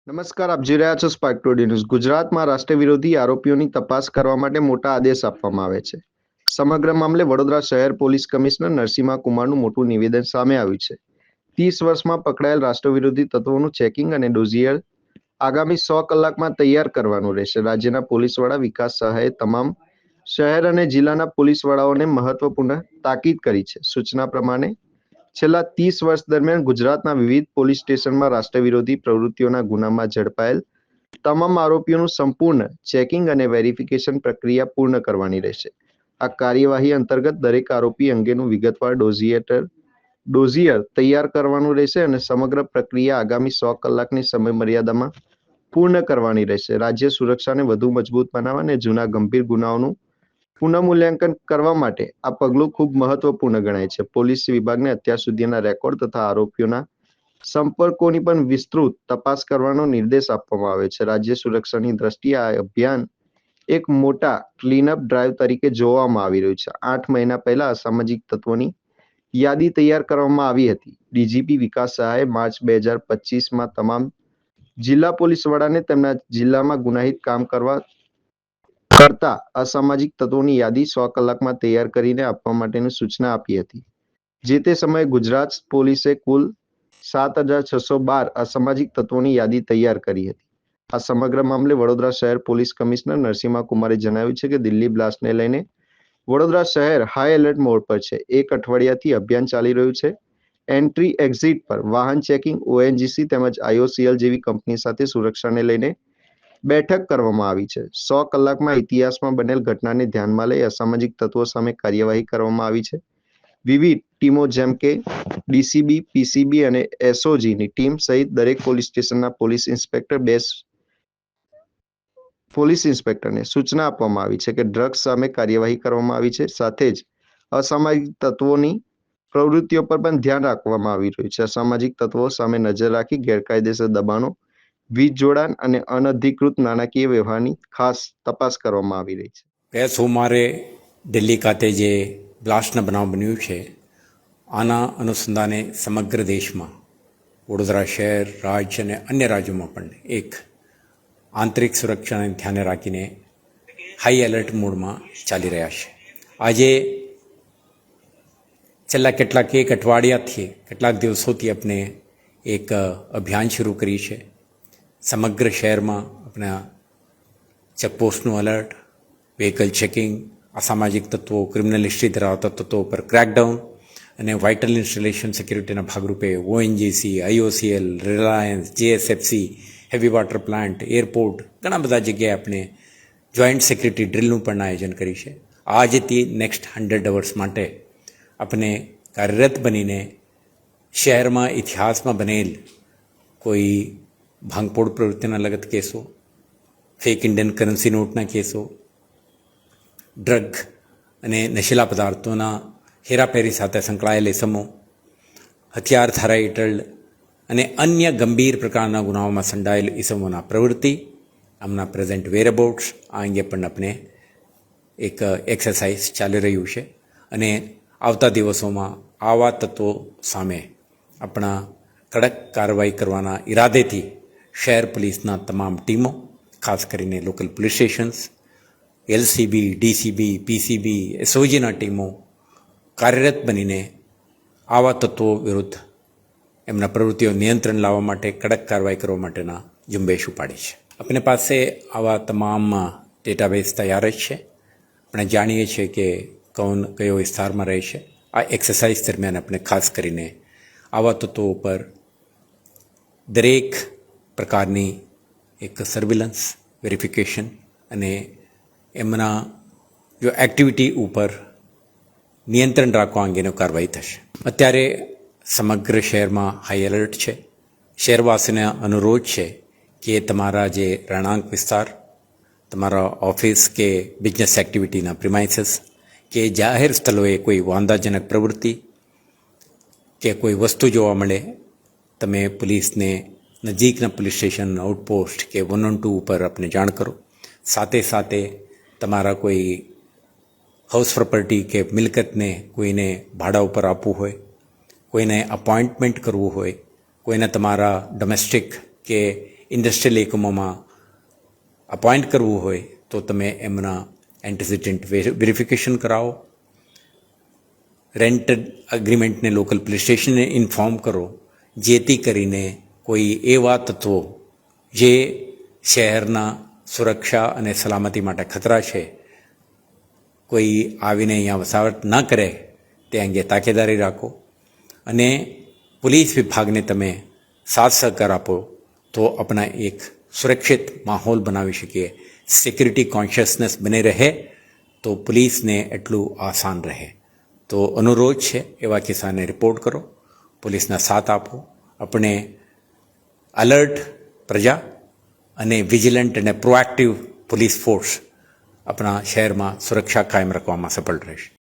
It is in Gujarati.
નમસ્કાર, આપ જોઈ રહ્યા છો સ્પાર્ક ટુડે ન્યૂઝ. ગુજરાતમાં રાષ્ટ્ર વિરોધી આરોપીઓની તપાસ કરવા માટે મોટા આદેશ આપવામાં આવે છે. સમગ્ર મામલે વડોદરા શહેર પોલીસ કમિશનર નરસિંહા કુમારનું મોટું નિવેદન સામે આવ્યું છે. 30 વર્ષમાં પકડાયેલ રાષ્ટ્ર વિરોધી તત્વોનું ચેકિંગ અને ડોઝિયર આગામી 100 કલાકમાં તૈયાર કરવાનું રહેશે. રાજ્યના પોલીસ વડા વિકાસ સહાયે તમામ શહેર અને જિલ્લાના પોલીસ વડાઓને મહત્વપૂર્ણ તાકીદ કરી છે. સૂચના પ્રમાણે છેલ્લા 30 વર્ષ દરમિયાન ગુજરાતના વિવિધ પોલીસ સ્ટેશનમાં રાષ્ટ્ર વિરોધી પ્રવૃત્તિઓના ગુનામાં ઝડપાયેલ તમામ આરોપીઓનું સંપૂર્ણ ચેકિંગ અને વેરિફિકેશન પ્રક્રિયા પૂર્ણ કરવાની રહેશે. આ કાર્યવાહી અંતર્ગત દરેક આરોપી અંગેનું વિગતવાર ડોઝિયર તૈયાર કરવાનું રહેશે અને સમગ્ર પ્રક્રિયા આગામી 100 કલાકની સમયમર્યાદામાં પૂર્ણ કરવાની રહેશે. રાજ્ય સુરક્ષાને વધુ મજબૂત બનાવવા અને જૂના ગંભીર ગુનાઓનું પુનઃમૂલ્યાંકન કરવા માટે આ પગલું ખૂબ મહત્વપૂર્ણ ગણાય છે. પોલીસ વિભાગને અત્યાર સુધીના રેકોર્ડ તથા આરોપીઓના સંપર્કોની પણ વિસ્તૃત તપાસ કરવાનો નિર્દેશ આપવામાં આવ્યો છે. રાજ્ય સુરક્ષાની દ્રષ્ટિએ આ અભિયાન એક મોટા ક્લીનઅપ ડ્રાઈવ તરીકે જોવામાં આવી રહ્યું છે. 8 મહિના પહેલા અસામાજિક તત્વોની યાદી તૈયાર કરવામાં આવી હતી. ડીજીપી વિકાસ સહાયે માર્ચ 2025માં તમામ જિલ્લા પોલીસ વડાને તેમના જિલ્લામાં ગુનાહિત કામ કરતા અસામાજિક તત્વોની યાદી 100 કલાકમાં તૈયાર કરીને આપવા માટેની સૂચના આપી હતી. જે તે સમયે ગુજરાત પોલીસે કુલ 7612 અસામાજિક તત્વોની યાદી તૈયાર કરી હતી. આ સમગ્ર મામલે વડોદરા શહેર પોલીસ કમિશનર નરસિંહા કુમારે જણાવ્યું છે કે દિલ્હી બ્લાસ્ટને લઈને વડોદરા શહેર હાઈ એલર્ટ મોડ પર છે. એક અઠવાડિયાથી અભિયાન ચાલી રહ્યું છે. એન્ટ્રી એક્ઝિટ પર વાહન ચેકિંગ, ઓએનજીસી તેમજ આઈઓસીએલ જેવી કંપની સાથે સુરક્ષાને લઈને બેઠક કરવામાં આવી છે. 100 કલાકમાં ઇતિહાસમાં બનેલ ઘટનાને ધ્યાનમાં લઈ અસામાજિક તત્વો સામે કાર્યવાહી કરવામાં આવી છે. વિવિધ ટીમો જેમ કે ડીસીબી, પીસીબી અને એસઓજીની ટીમ સહિત દરેક પોલીસ સ્ટેશનના પોલીસ ઇન્સ્પેક્ટરને સૂચના આપવામાં આવી છે કે ડ્રગ્સ સામે કાર્યવાહી કરવામાં આવી છે. સાથે જ અસામાજિક તત્વોની પ્રવૃત્તિઓ પર પણ ધ્યાન રાખવામાં આવી રહ્યું છે. અસામાજિક તત્વો સામે નજર રાખી ગેરકાયદેસર દબાણો, વીજ જોડાણ અને અનધિકૃત નાણાકીય વ્યવહારની ખાસ તપાસ કરવામાં આવી રહી છે. ગયા સોમવારે દિલ્હી ખાતે જે બ્લાસ્ટના બનાવ બન્યું છે, આના અનુસંધાને સમગ્ર દેશમાં વડોદરા શહેર, રાજ્ય અને અન્ય રાજ્યોમાં પણ એક આંતરિક સુરક્ષાને ધ્યાને રાખીને હાઈ એલર્ટ મોડમાં ચાલી રહ્યા છે. આજે છેલ્લા એક અઠવાડિયાથી કેટલાક દિવસોથી આપણે એક અભિયાન શરૂ કરી છે. સમગ્ર શહેરમાં આપણા ચેકપોસ્ટનું અલર્ટ, વ્હીકલ ચેકિંગ, અસામાજિક તત્વો, ક્રિમિનલ હિસ્ટ્રી ધરાવતા તત્વો પર ક્રેકડાઉન અને વાઇટલ ઇન્સ્ટોલેશન સિક્યુરિટીના ભાગરૂપે ONGC, IOCL, Reliance, GSFC, heavy water plant, airport, ઘણા બધા જગ્યાએ આપણે જોઈન્ટ સિક્યુરિટી ડ્રિલનું પણ આયોજન કર્યું છે. આજથી નેક્સ્ટ 100 અવર્સ માટે આપણે કાર્યરત બનીને શહેરમાં ઇતિહાસમાં બનેલ કોઈ ભાંગફોડ પ્રવૃત્તિના લગત કેસો, ફેક ઇન્ડિયન કરન્સી નોટના કેસો, ડ્રગ અને નશીલા પદાર્થોના હેરાફેરી સાથે સંકળાયેલ ઇસમો, હથિયાર ધારા હેઠળ અને અન્ય ગંભીર પ્રકારના ગુનાઓમાં સંડાયેલ ઇસમોના પ્રવૃત્તિ, આમના પ્રેઝન્ટ વેરઅબાઉટ્સ, આ અંગે પણ આપણે એક એક્સરસાઇઝ ચાલી રહ્યું છે. અને આવતા દિવસોમાં આવા તત્વો સામે આપણા કડક કાર્યવાહી કરવાના ઈરાદેથી શહેર પોલીસના તમામ ટીમો, ખાસ કરીને local police stations, LCB, DCB, PCB, એસઓજીના ટીમો કાર્યરત બનીને આવા તત્વો વિરુદ્ધ એમના પ્રવૃત્તિઓ નિયંત્રણ લાવવા માટે, કડક કાર્યવાહી કરવા માટેના ઝુંબેશ ઉપાડી છે. આપણી પાસે આવા તમામ ડેટાબેઝ તૈયાર જ છે. આપણે જાણીએ છીએ કે કયો વિસ્તારમાં રહે છે. આ એક્સરસાઇઝ દરમિયાન આપણે ખાસ કરીને આવા તત્વો ઉપર દરેક પ્રકારની એક સર્વેલન્સ, વેરિફિકેશન અને એમના જો એક્ટિવિટી ઉપર નિયંત્રણ રાખવા અંગેનો કાર્યવાહી થશે. અત્યારે સમગ્ર શહેરમાં હાઈ એલર્ટ છે. શહેરવાસીને અનુરોધ છે કે તમારા જે રહેણાંક વિસ્તાર, તમારા ઓફિસ કે બિઝનેસ એક્ટિવિટીના પ્રિમાઇસીસ કે જાહેર સ્થળોએ કોઈ વાંધાજનક પ્રવૃત્તિ કે કોઈ વસ્તુ જોવા મળે, તમે પોલીસને નજીકના પોલીસ સ્ટેશન, આઉટપોસ્ટ કે 112 ઉપર આપને જાણ કરો. સાથે સાથે તમારા કોઈ હાઉસ પ્રોપર્ટી કે મિલકતને કોઈને ભાડા ઉપર આપવું હોય, કોઈને અપોઇન્ટમેન્ટ કરવું હોય, કોઈને તમારા ડોમેસ્ટિક કે ઇન્ડસ્ટ્રીયલ એકમોમાં અપોઇન્ટ કરવું હોય તો તમે એમના એન્ટિસિડન્ટ વેરિફિકેશન કરાવો. રેન્ટ એગ્રીમેન્ટને લોકલ પોલીસ સ્ટેશનને ઇન્ફોર્મ કરો, જેથી કરીને કોઈ એવા તત્વો જે શહેરના સુરક્ષા અને સલામતી માટે ખતરા છે, કોઈ આવીને અહીંયા વસાવટ ન કરે તે અંગે તાકેદારી રાખો. અને પોલીસ વિભાગને તમે સાથ સહકાર આપો તો આપણા એક સુરક્ષિત માહોલ બનાવી શકીએ. સિક્યુરિટી કોન્શિયસનેસ બને રહે તો પોલીસને એટલું આસાન રહે. તો અનુરોધ છે, એવા કિસ્સાને રિપોર્ટ કરો, પોલીસના સાથ આપો. આપણે અલર્ટ પ્રજા અને વિજિલન્ટ અને પ્રોએક્ટિવ પોલીસ ફોર્સ આપણા શહેરમાં સુરક્ષા કાયમ રાખવામાં સફળ રહેશે.